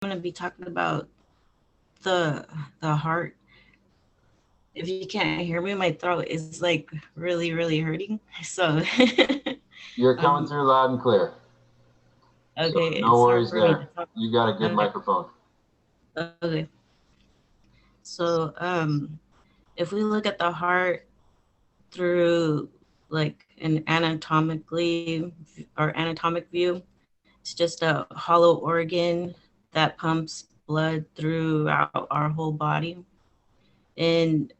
going to be talking about the the heart. If you can't hear me, my throat is like really hurting. So, You're coming um, through loud and clear, so okay, no it's hard worries for me to there. talk. You got a good Okay, microphone. okay. So, if we look at the heart through like an anatomically or anatomic view, it's just a hollow organ that pumps blood throughout our whole body, and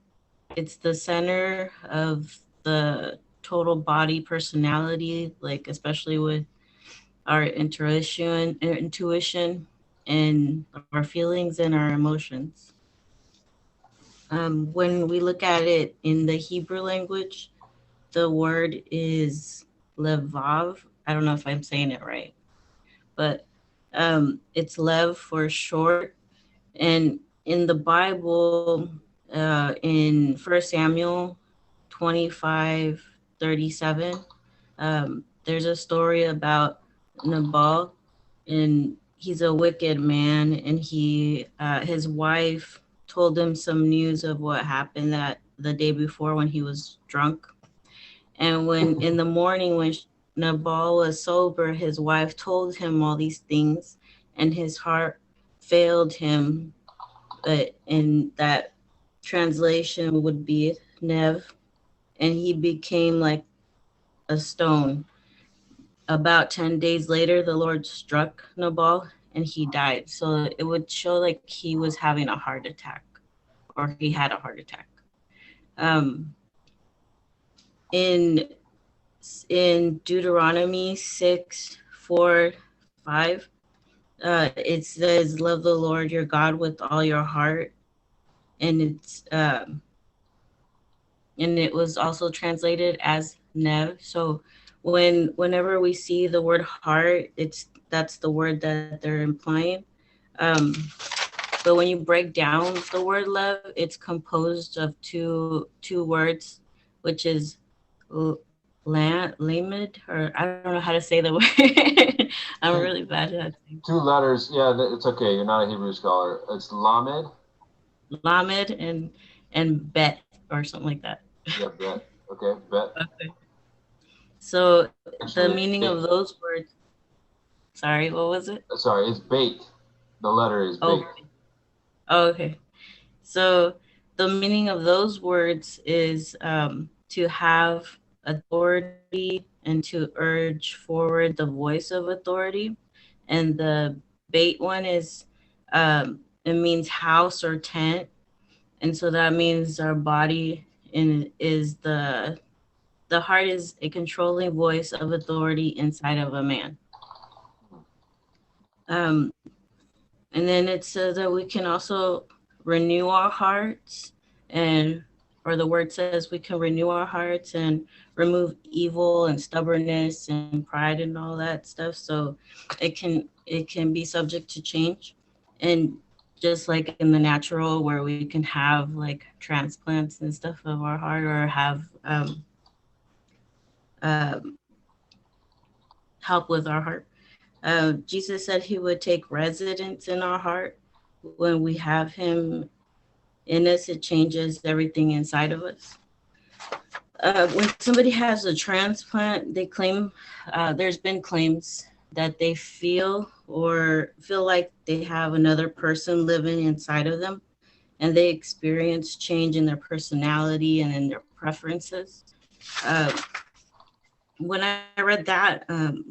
it's the center of the total body personality, like especially with our intuition and our feelings and our emotions. When we look at it in the Hebrew language, the word is levav. I don't know if I'm saying it right, but it's lev for short. And in the Bible, in First Samuel 25:37, there's a story about Nabal, and he's a wicked man, and his wife told him some news of what happened that the day before when he was drunk. And when in the morning, when Nabal was sober, his wife told him all these things, and his heart failed him. In that translation would be Nev, and he became like a stone. About 10 days later, the Lord struck Nabal and he died. So it would show like he was having a heart attack or he had a heart attack. Um, in in Deuteronomy 6:4-5, it says, "Love the Lord your God with all your heart," and it was also translated as Nev. So whenever we see the word heart, that's the word that they're implying. Um, but when you break down the word love, it's composed of two words, which is lamed, or I don't know how to say the word. I'm really two, bad at saying two letters. Yeah, it's okay. You're not a Hebrew scholar. It's Lamed. lamed and bet or something like that. Yeah, bet. Okay, bet. Okay. So the Actually, meaning it's of bait. those words. Sorry, what was it? Sorry, it's bait. The letter is Oh, bait. oh, okay. So the meaning of those words is to have authority and to urge forward the voice of authority. And the bait one is it means house or tent, and so that means our body in is the heart is a controlling voice of authority inside of a man. Um, and then it says that we can also renew our hearts, and or the word says we can renew our hearts and remove evil and stubbornness and pride and all that stuff. So it can be subject to change. And just like in the natural where we can have like transplants and stuff of our heart or have um, help with our heart. Jesus said he would take residence in our heart. When we have him in us, it changes everything inside of us. When somebody has a transplant, they claim there's been claims that they feel like they have another person living inside of them, and they experience change in their personality and in their preferences. Uh, when I read that,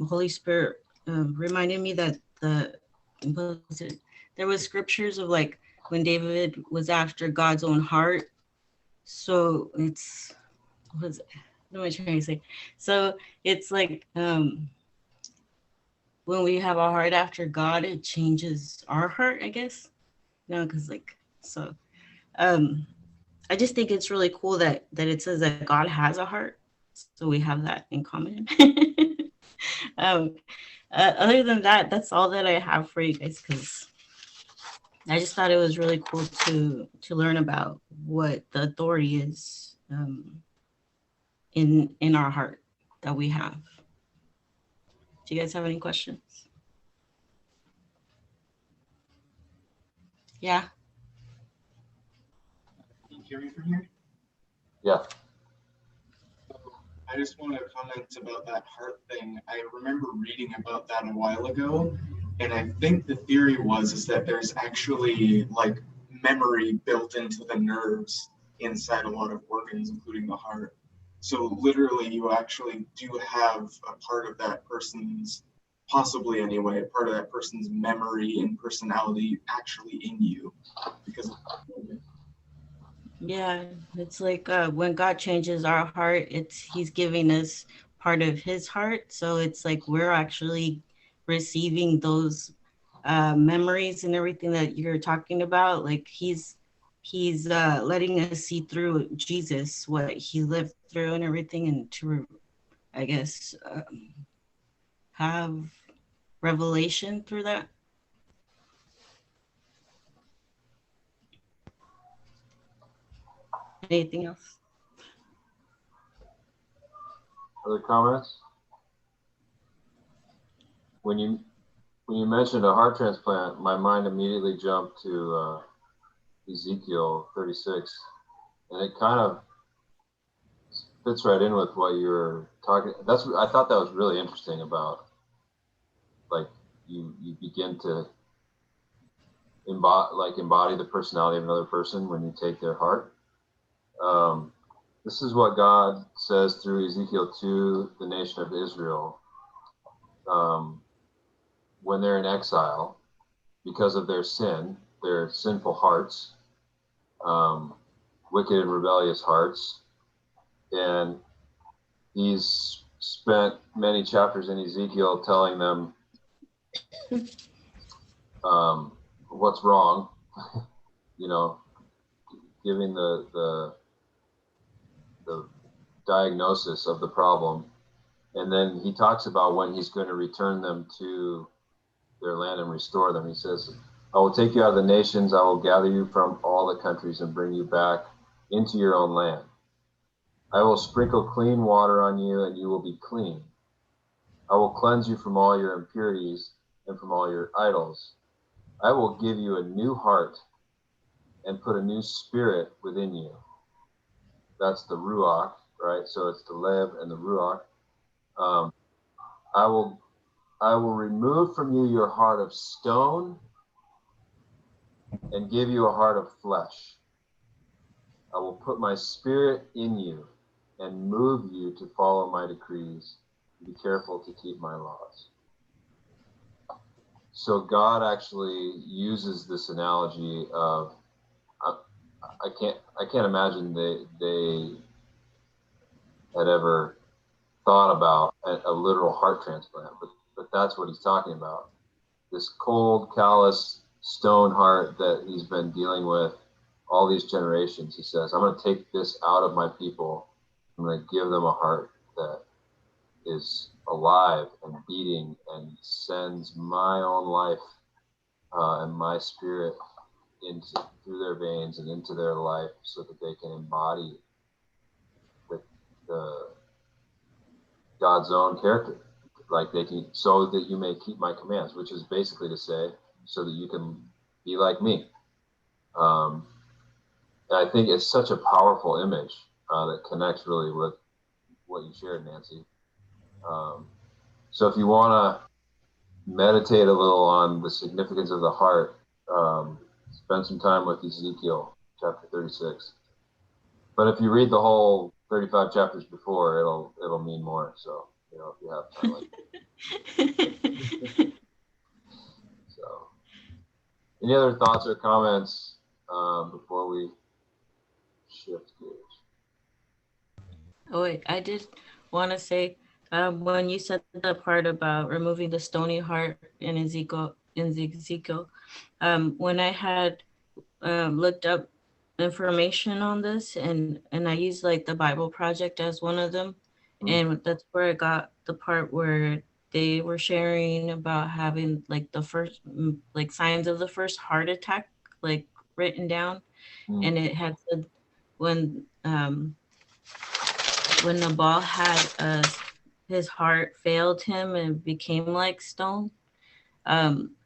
Holy Spirit reminded me that what was it? There was scriptures of like when David was after God's own heart. So what am I trying to say? So it's like when we have a heart after God, it changes our heart, I guess. No, because like so um I just think it's really cool that it says that God has a heart. So we have that in common. um Other than that, that's all that I have for you guys because I just thought it was really cool to learn about what the authority is in our heart that we have. Do you guys have any questions? Yeah. Can you hear me from here? Yeah. So I just want to comment about that heart thing. I remember reading about that a while ago, and I think the theory was is that there's actually like memory built into the nerves inside a lot of organs, including the heart. So literally, you actually do have a part of that person's, possibly anyway, a part of that person's memory and personality actually in you because of that. Yeah, it's like when God changes our heart, it's He's giving us part of His heart. So it's like we're actually receiving those memories and everything that you're talking about. Like He's letting us see through Jesus what He lived through and everything, and to I guess have revelation through that. Anything else? Other comments? When you mentioned a heart transplant, my mind immediately jumped to Ezekiel 36, and it kind of fits right in with what you're talking. I thought that was really interesting about, like, you begin to embody the personality of another person when you take their heart. This is what God says through Ezekiel to the nation of Israel um, when they're in exile because of their sin, their sinful hearts, um, wicked and rebellious hearts. And he's spent many chapters in Ezekiel telling them what's wrong, you know, giving the diagnosis of the problem. And then he talks about when he's going to return them to their land and restore them. He says, I will take you out of the nations. I will gather you from all the countries and bring you back into your own land. I will sprinkle clean water on you and you will be clean. I will cleanse you from all your impurities and from all your idols. I will give you a new heart and put a new spirit within you. That's the Ruach, right? So it's the Lev and the Ruach. Um, I will remove from you your heart of stone and give you a heart of flesh. I will put my spirit in you and move you to follow my decrees. Be careful to keep my laws. So God actually uses this analogy of I can't imagine they had ever thought about a literal heart transplant, but that's what he's talking about. This cold, callous, stone heart that he's been dealing with all these generations. He says, I'm going to take this out of my people. I'm going to give them a heart that is alive and beating and sends my own life and my spirit into through their veins and into their life so that they can embody the God's own character, like they can, so that you may keep my commands, which is basically to say, so that you can be like me. I think it's such a powerful image that connects really with what you shared, Nancy. So if you want to meditate a little on the significance of the heart, spend some time with Ezekiel chapter 36. But if you read the whole 35 chapters before, it'll mean more. So, you know, if you have time. So, any other thoughts or comments before we shift gears? Oh wait, I did want to say when you said the part about removing the stony heart in Ezekiel, when I had looked up information on this and I used like the Bible Project as one of them, and that's where I got the part where they were sharing about having like the first like signs of the first heart attack like written down, and it had said when Nabal had his heart failed him and became like stone. Um,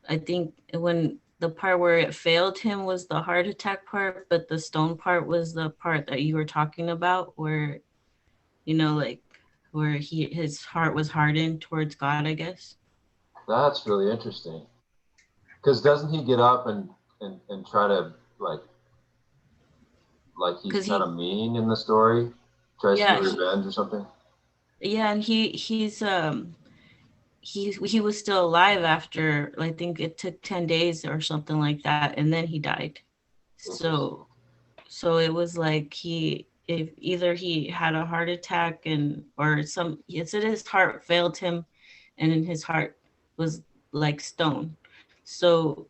I think when the part where it failed him was the heart attack part, but the stone part was the part that you were talking about, where, you know, like where his heart was hardened towards God, I guess. That's really interesting. Because doesn't he get up and try to like he's Because kind of mean in the story, tries to get yeah, revenge or something? yeah, and he was still alive after, I think it took 10 days or something like that, and then he died. Interesting. So it was like if either he had a heart attack and or some it said his heart failed him, and then his heart was like stone. So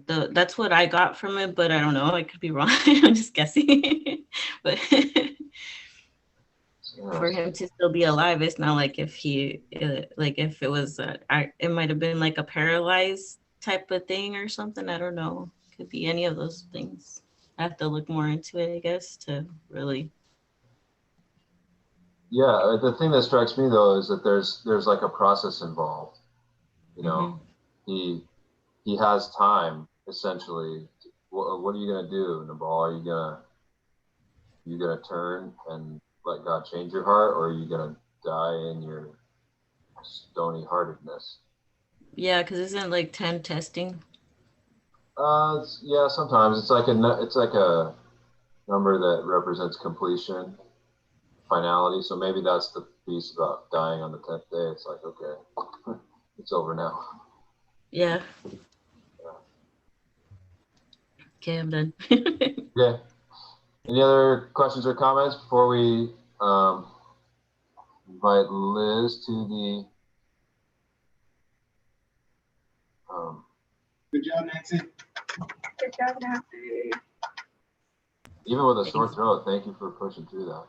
that's what I got from it, but I don't know, I could be wrong. I'm just guessing. But for him to still be alive, it's not like if he like if it was it might have been like a paralyzed type of thing or something. I don't know, could be any of those things. I have to look more into it, I guess, to really. Yeah, the thing that strikes me though is that there's like a process involved. You know, Hmm. he has time essentially. What are you gonna do, Nabal? Are you gonna turn and let God change your heart, or are you gonna die in your stony heartedness? Yeah, because isn't like 10 testing? Yeah, sometimes it's like a number that represents completion, finality. So maybe that's the piece about dying on the 10th day. It's like, okay, it's over now. Yeah. Okay, I'm done. Okay. Any other questions or comments before we invite Liz to the Good job, Nancy. Good job, Nancy. even with a sore Thanks. throat, thank you for pushing through that.